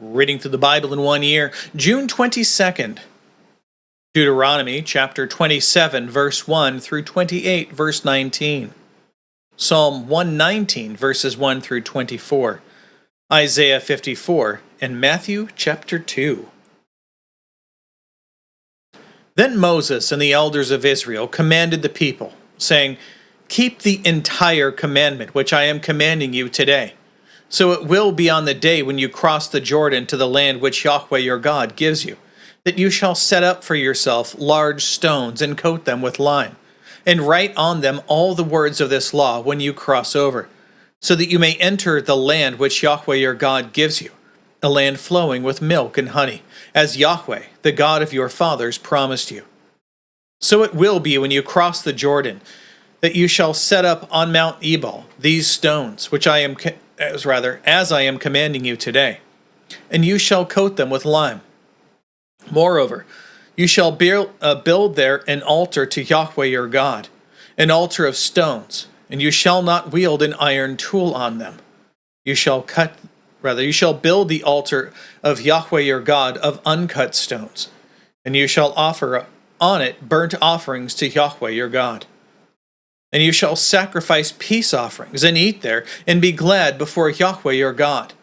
Reading through the Bible in 1 year, June 22nd. Deuteronomy chapter 27, verse 1 through 28, verse 19. Psalm 119, verses 1 through 24. Isaiah 54, and Matthew chapter 2. Then Moses and the elders of Israel commanded the people, saying, "Keep the entire commandment which I am commanding you today. So it will be on the day when you cross the Jordan to the land which Yahweh your God gives you, that you shall set up for yourself large stones and coat them with lime, and write on them all the words of this law when you cross over, so that you may enter the land which Yahweh your God gives you, a land flowing with milk and honey, as Yahweh, the God of your fathers, promised you. So it will be when you cross the Jordan, that you shall set up on Mount Ebal these stones, which as I am commanding you today, and you shall coat them with lime. Moreover, you shall build there an altar to Yahweh your God, an altar of stones, and you shall not wield an iron tool on them. You shall build the altar of Yahweh your God of uncut stones, and you shall offer on it burnt offerings to Yahweh your God. And you shall sacrifice peace offerings, and eat there, and be glad before Yahweh your God.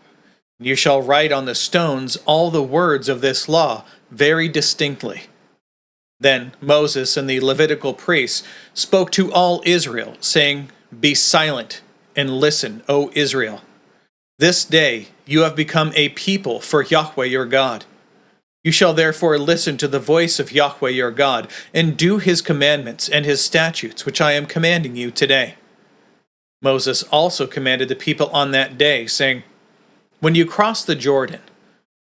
And you shall write on the stones all the words of this law very distinctly." Then Moses and the Levitical priests spoke to all Israel, saying, "Be silent, and listen, O Israel. This day you have become a people for Yahweh your God. You shall therefore listen to the voice of Yahweh your God, and do his commandments and his statutes, which I am commanding you today." Moses also commanded the people on that day, saying, "When you cross the Jordan,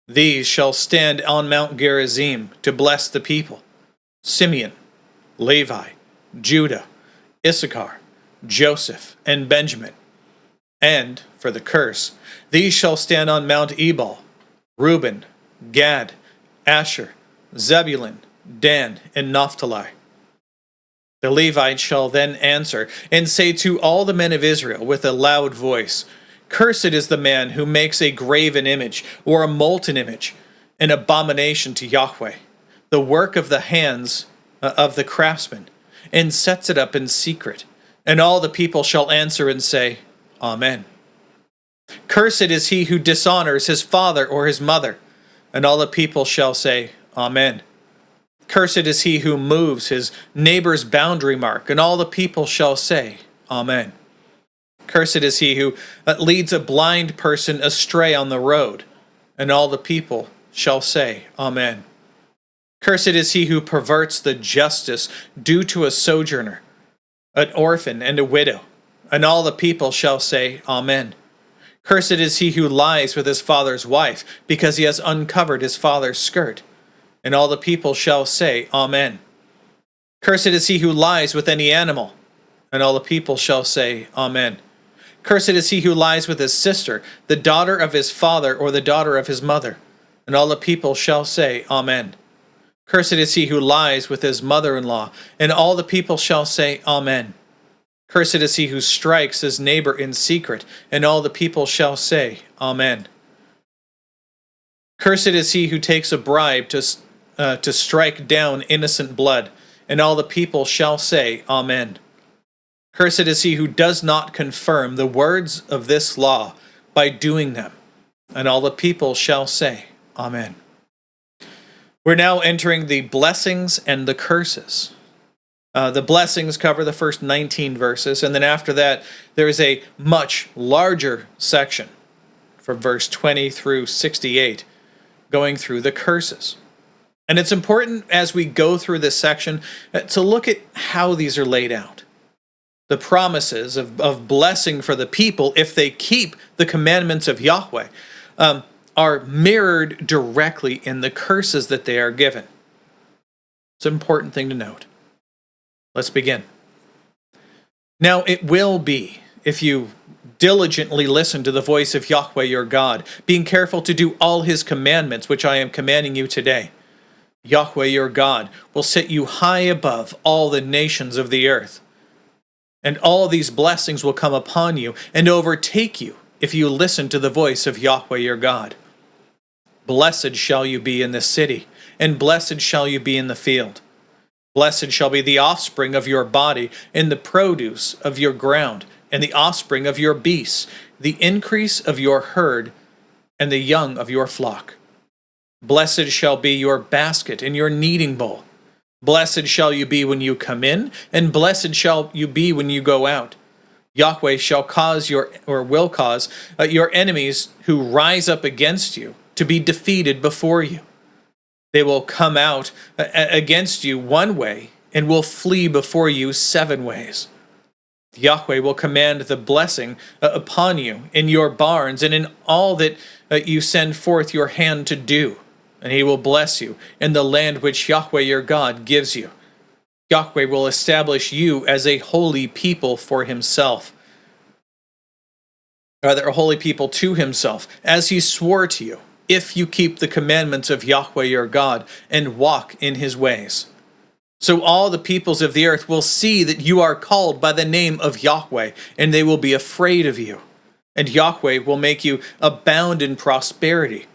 these shall stand on Mount Gerizim to bless the people: Simeon, Levi, Judah, Issachar, Joseph, and Benjamin. And, for the curse, these shall stand on Mount Ebal: Reuben, Gad, Asher, Zebulun, Dan, and Naphtali. The Levites shall then answer and say to all the men of Israel with a loud voice, 'Cursed is the man who makes a graven image or a molten image, an abomination to Yahweh, the work of the hands of the craftsman, and sets it up in secret.' And all the people shall answer and say, 'Amen.' Cursed is he who dishonors his father or his mother.' And all the people shall say, 'Amen.' Cursed is he who moves his neighbor's boundary mark. And all the people shall say, 'Amen.' Cursed is he who leads a blind person astray on the road. And all the people shall say, 'Amen.' Cursed is he who perverts the justice due to a sojourner, an orphan, and a widow. And all the people shall say, 'Amen.' Cursed is he who lies with his father's wife, because he has uncovered his father's skirt. And all the people shall say, 'Amen.' Cursed is he who lies with any animal. And all the people shall say, 'Amen.' Cursed is he who lies with his sister, the daughter of his father or the daughter of his mother. And all the people shall say, 'Amen.' Cursed is he who lies with his mother-in-law. And all the people shall say, 'Amen.' Cursed is he who strikes his neighbor in secret, and all the people shall say, 'Amen.' Cursed is he who takes a bribe to strike down innocent blood, and all the people shall say, 'Amen.' Cursed is he who does not confirm the words of this law by doing them, and all the people shall say, 'Amen.'" We're now entering the blessings and the curses. The blessings cover the first 19 verses, and then after that, there is a much larger section from verse 20 through 68, going through the curses. And it's important as we go through this section to look at how these are laid out. The promises of blessing for the people, if they keep the commandments of Yahweh, are mirrored directly in the curses that they are given. It's an important thing to note. Let's begin. Now it will be, if you diligently listen to the voice of Yahweh your God, being careful to do all his commandments, which I am commanding you today, Yahweh your God will set you high above all the nations of the earth. And all these blessings will come upon you and overtake you if you listen to the voice of Yahweh your God. Blessed shall you be in the city, and blessed shall you be in the field. Blessed shall be the offspring of your body, and the produce of your ground, and the offspring of your beasts, the increase of your herd, and the young of your flock. Blessed shall be your basket and your kneading bowl. Blessed shall you be when you come in, and blessed shall you be when you go out. Yahweh shall cause will cause your enemies who rise up against you to be defeated before you. They will come out against you one way and will flee before you 7 ways. Yahweh will command the blessing upon you in your barns and in all that you send forth your hand to do. And he will bless you in the land which Yahweh your God gives you. Yahweh will establish you as a holy people for himself, rather a holy people to himself, as he swore to you, if you keep the commandments of Yahweh your God and walk in his ways. So all the peoples of the earth will see that you are called by the name of Yahweh, and they will be afraid of you. And Yahweh will make you abound in prosperity,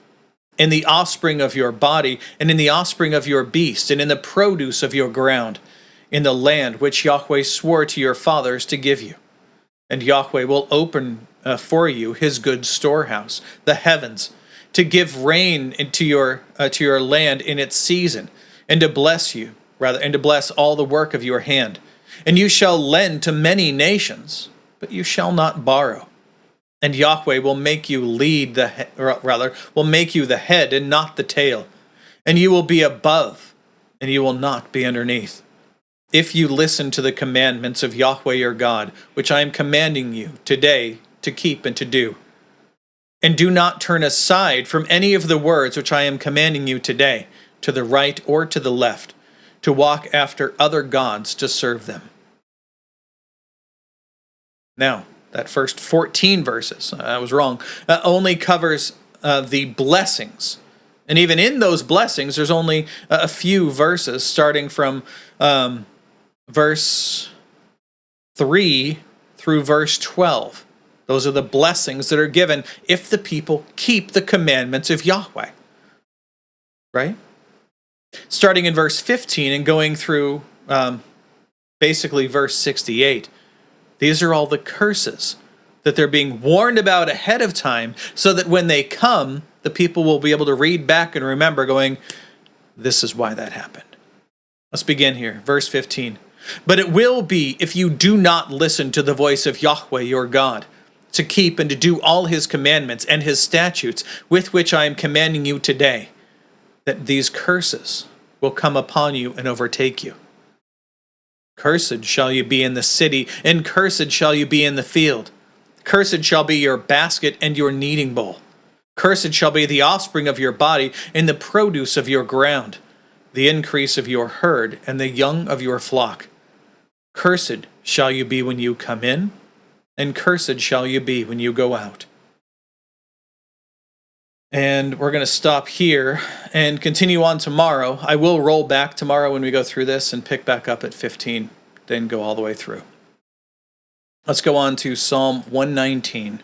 in the offspring of your body, and in the offspring of your beast, and in the produce of your ground, in the land which Yahweh swore to your fathers to give you. And Yahweh will open for you his good storehouse, the heavens, to give rain to your land in its season, and to bless you, and to bless all the work of your hand. And you shall lend to many nations, but you shall not borrow. And Yahweh will make you will make you the head and not the tail. And you will be above, and you will not be underneath. If you listen to the commandments of Yahweh your God, which I am commanding you today to keep and to do, and do not turn aside from any of the words which I am commanding you today, to the right or to the left, to walk after other gods to serve them. Now, that first 14 verses, I was wrong, only covers the blessings. And even in those blessings, there's only a few verses, starting from verse 3 through verse 12. Those are the blessings that are given if the people keep the commandments of Yahweh. Right? Starting in verse 15 and going through basically verse 68. These are all the curses that they're being warned about ahead of time, so that when they come, the people will be able to read back and remember, going, this is why that happened. Let's begin here. Verse 15. But it will be, if you do not listen to the voice of Yahweh your God, to keep and to do all his commandments and his statutes with which I am commanding you today, that these curses will come upon you and overtake you. Cursed shall you be in the city, and cursed shall you be in the field. Cursed shall be your basket and your kneading bowl. Cursed shall be the offspring of your body and the produce of your ground, the increase of your herd and the young of your flock. Cursed shall you be when you come in, and cursed shall you be when you go out. And we're going to stop here and continue on tomorrow. I will roll back tomorrow when we go through this and pick back up at 15, then go all the way through. Let's go on to Psalm 119.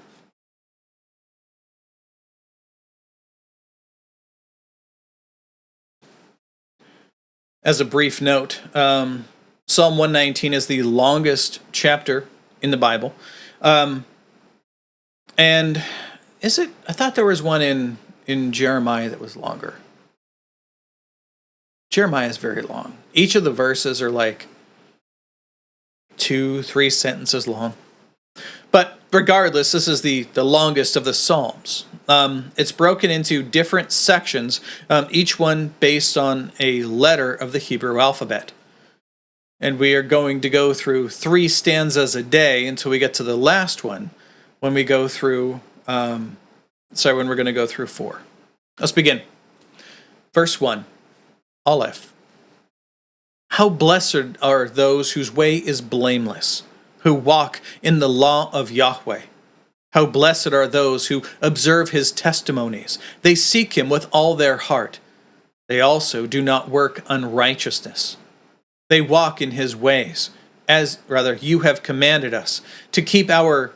As a brief note, Psalm 119 is the longest chapter in the Bible. And is it? I thought there was one in Jeremiah that was longer. Jeremiah is very long. Each of the verses are like 2-3 sentences long. But regardless, this is the longest of the Psalms. It's broken into different sections, each one based on a letter of the Hebrew alphabet. And we are going to go through 3 stanzas a day until we get to the last one, when we go through, when we're going to go through 4. Let's begin. Verse 1, Aleph. How blessed are those whose way is blameless, who walk in the law of Yahweh. How blessed are those who observe his testimonies. They seek him with all their heart. They also do not work unrighteousness. They walk in his ways, you have commanded us, to keep our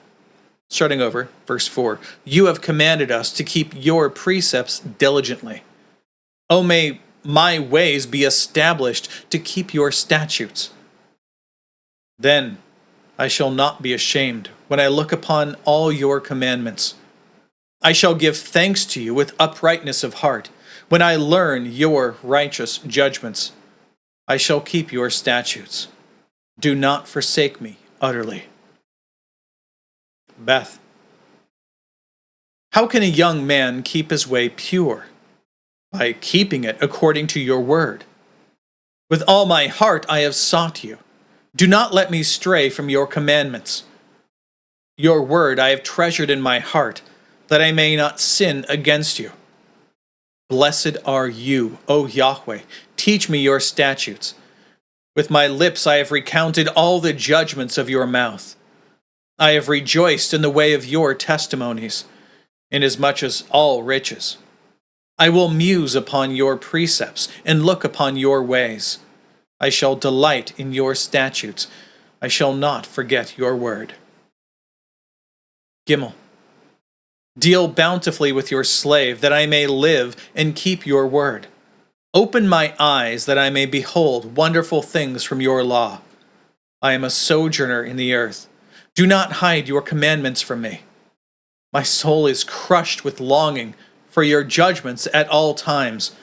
Starting over, verse 4. You have commanded us to keep your precepts diligently. O may my ways be established to keep your statutes. Then I shall not be ashamed when I look upon all your commandments. I shall give thanks to you with uprightness of heart when I learn your righteous judgments. I shall keep your statutes. Do not forsake me utterly. Beth. How can a young man keep his way pure? By keeping it according to your word. With all my heart I have sought you. Do not let me stray from your commandments. Your word I have treasured in my heart, that I may not sin against you. Blessed are you, O Yahweh. Teach me your statutes. With my lips I have recounted all the judgments of your mouth. I have rejoiced in the way of your testimonies, inasmuch as all riches. I will muse upon your precepts and look upon your ways. I shall delight in your statutes. I shall not forget your word. Gimel. Deal bountifully with your slave, that I may live and keep your word. Open my eyes, that I may behold wonderful things from your law. I am a sojourner in the earth. Do not hide your commandments from me. My soul is crushed with longing for your judgments at all times.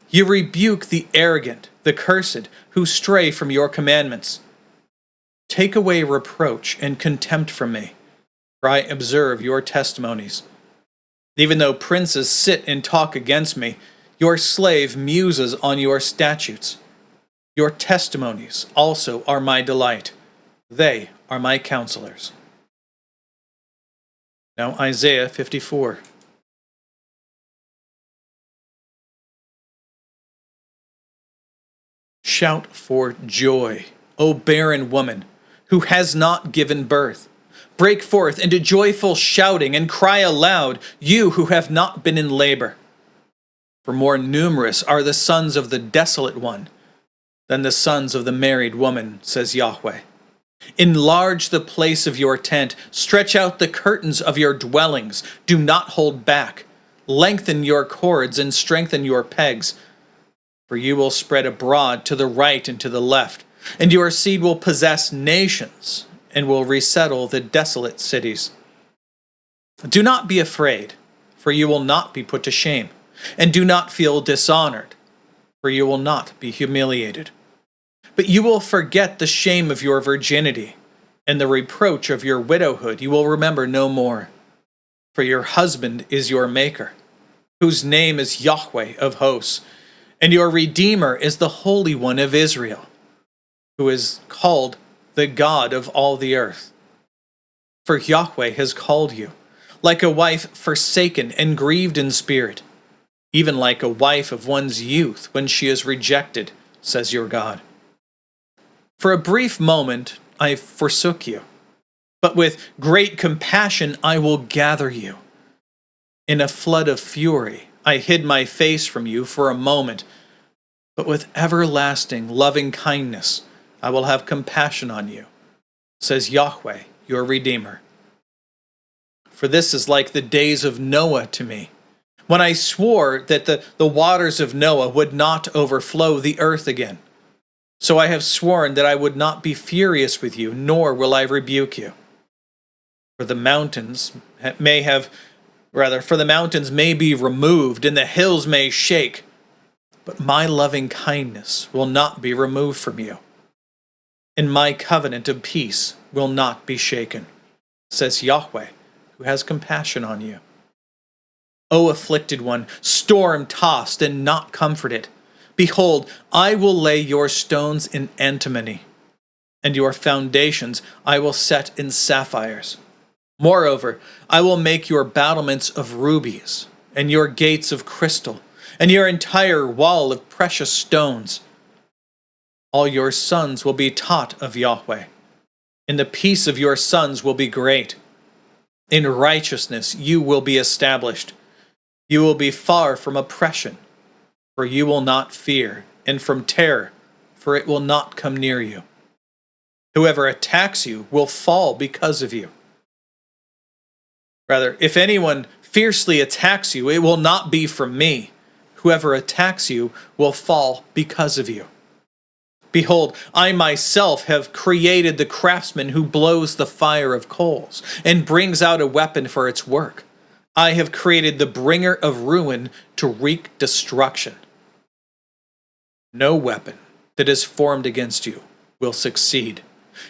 You rebuke the arrogant, the cursed, who stray from your commandments. Take away reproach and contempt from me, for I observe your testimonies. Even though princes sit and talk against me, your slave muses on your statutes. Your testimonies also are my delight. They are my counselors. Now Isaiah 54. Shout for joy, O barren woman, who has not given birth. Break forth into joyful shouting and cry aloud, you who have not been in labor. For more numerous are the sons of the desolate one than the sons of the married woman, says Yahweh. Enlarge the place of your tent, stretch out the curtains of your dwellings, do not hold back. Lengthen your cords and strengthen your pegs. For you will spread abroad to the right and to the left, and your seed will possess nations and will resettle the desolate cities. Do not be afraid, for you will not be put to shame, and do not feel dishonored, for you will not be humiliated. But you will forget the shame of your virginity, and the reproach of your widowhood you will remember no more. For your husband is your maker, whose name is Yahweh of hosts, and your Redeemer is the Holy One of Israel, who is called the God of all the earth. For Yahweh has called you, like a wife forsaken and grieved in spirit, even like a wife of one's youth when she is rejected, says your God. For a brief moment I forsook you, but with great compassion I will gather you. In a flood of fury I hid my face from you for a moment, but with everlasting loving kindness I will have compassion on you, says Yahweh, your Redeemer. For this is like the days of Noah to me, when I swore that the waters of Noah would not overflow the earth again. So I have sworn that I would not be furious with you, nor will I rebuke you. For the mountains may be removed, and the hills may shake, but my loving kindness will not be removed from you, and my covenant of peace will not be shaken, says Yahweh, who has compassion on you. O afflicted one, storm-tossed and not comforted, behold, I will lay your stones in antimony, and your foundations I will set in sapphires. Moreover, I will make your battlements of rubies, and your gates of crystal, and your entire wall of precious stones. All your sons will be taught of Yahweh, and the peace of your sons will be great. In righteousness you will be established. You will be far from oppression, for you will not fear, and from terror, for it will not come near you. Whoever attacks you will fall because of you. Rather, if anyone fiercely attacks you, it will not be from me. Whoever attacks you will fall because of you. Behold, I myself have created the craftsman who blows the fire of coals and brings out a weapon for its work. I have created the bringer of ruin to wreak destruction. No weapon that is formed against you will succeed,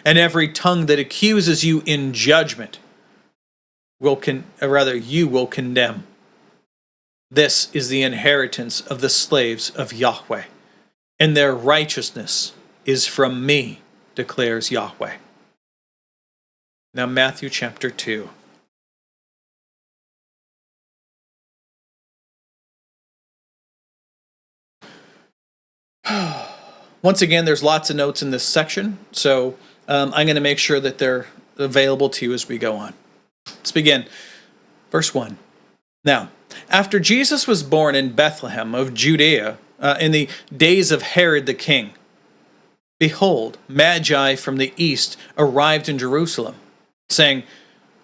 and every tongue that accuses you in judgment you will condemn. This is the inheritance of the slaves of Yahweh, and their righteousness is from me, declares Yahweh. Now Matthew chapter 2. Once again, there's lots of notes in this section, so I'm going to make sure that they're available to you as we go on. Let's begin. Verse 1. Now, after Jesus was born in Bethlehem of Judea, in the days of Herod the king, behold, Magi from the east arrived in Jerusalem, saying,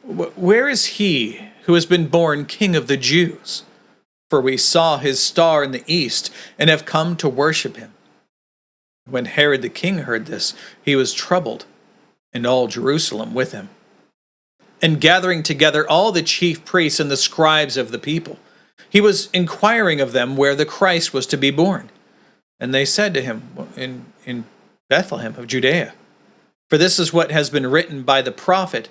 Where is he who has been born King of the Jews? For we saw his star in the east and have come to worship him. When Herod the king heard this, he was troubled, and all Jerusalem with him. And gathering together all the chief priests and the scribes of the people, he was inquiring of them where the Christ was to be born. And they said to him, in Bethlehem of Judea. For this is what has been written by the prophet,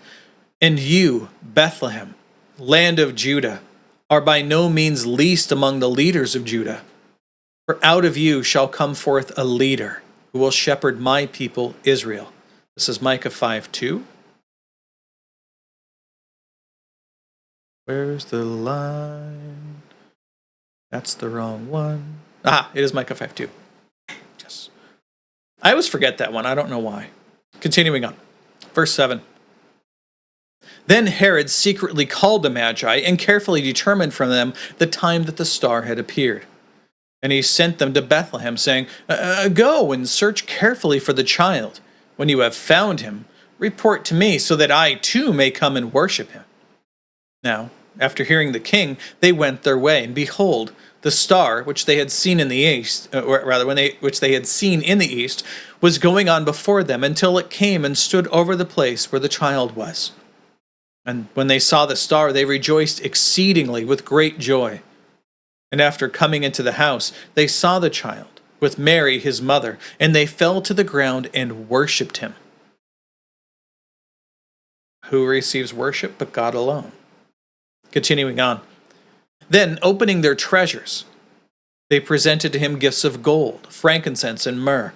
And you, Bethlehem, land of Judah, are by no means least among the leaders of Judah. For out of you shall come forth a leader who will shepherd my people Israel. This is Micah 5:2. Where's the line? That's the wrong one. It is Micah 5:2. Yes. I always forget that one. I don't know why. Continuing on. Verse 7. Then Herod secretly called the Magi and carefully determined from them the time that the star had appeared. And he sent them to Bethlehem, saying, Go and search carefully for the child. When you have found him, report to me, so that I too may come and worship him. Now, after hearing the king, they went their way, and behold, the star which they had seen in the east, which they had seen in the east, was going on before them until it came and stood over the place where the child was. And when they saw the star, they rejoiced exceedingly with great joy. And after coming into the house, they saw the child with Mary his mother, and they fell to the ground and worshipped him. Who receives worship but God alone? Continuing on. Then, opening their treasures, they presented to him gifts of gold, frankincense, and myrrh.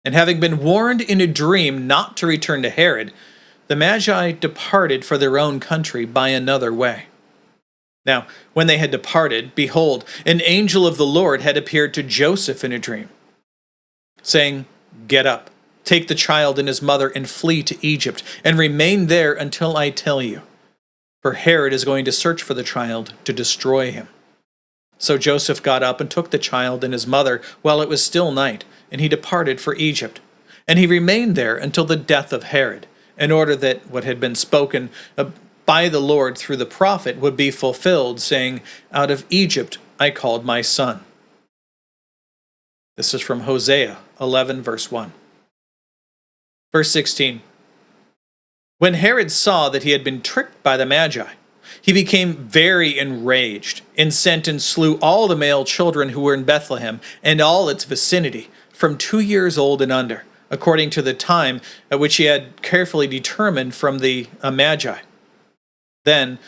And having been warned in a dream not to return to Herod, the Magi departed for their own country by another way. Now, when they had departed, behold, an angel of the Lord had appeared to Joseph in a dream, saying, Get up, take the child and his mother, and flee to Egypt, and remain there until I tell you. For Herod is going to search for the child to destroy him. So Joseph got up and took the child and his mother while it was still night, and he departed for Egypt. And he remained there until the death of Herod, in order that what had been spoken by the Lord through the prophet would be fulfilled, saying, Out of Egypt I called my son. This is from Hosea 11, verse 1. Verse 16. When Herod saw that he had been tricked by the Magi, he became very enraged, and sent and slew all the male children who were in Bethlehem and all its vicinity, from 2 years old and under, according to the time at which he had carefully determined from the Magi. Then,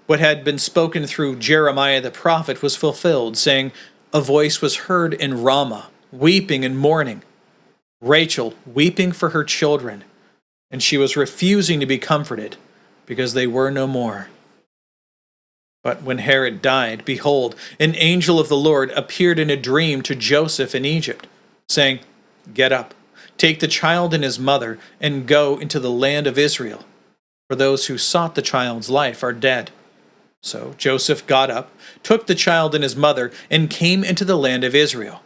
what had been spoken through Jeremiah the prophet was fulfilled, saying, A voice was heard in Ramah, weeping and mourning, Rachel weeping for her children, and she was refusing to be comforted, because they were no more. But when Herod died, behold, an angel of the Lord appeared in a dream to Joseph in Egypt, saying, Get up, take the child and his mother, and go into the land of Israel, for those who sought the child's life are dead. So Joseph got up, took the child and his mother, and came into the land of Israel.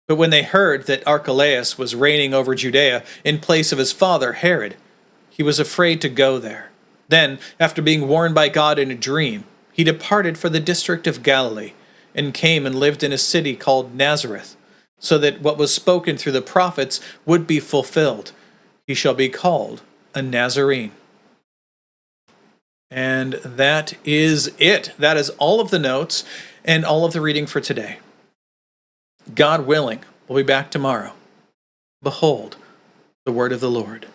But when they heard that Archelaus was reigning over Judea in place of his father Herod, he was afraid to go there, Then, after being warned by God in a dream, he departed for the district of Galilee, and came and lived in a city called Nazareth, so that what was spoken through the prophets would be fulfilled. He shall be called a Nazarene. And that is it. That is all of the notes and all of the reading for today. God willing, we'll be back tomorrow. Behold, the word of the Lord.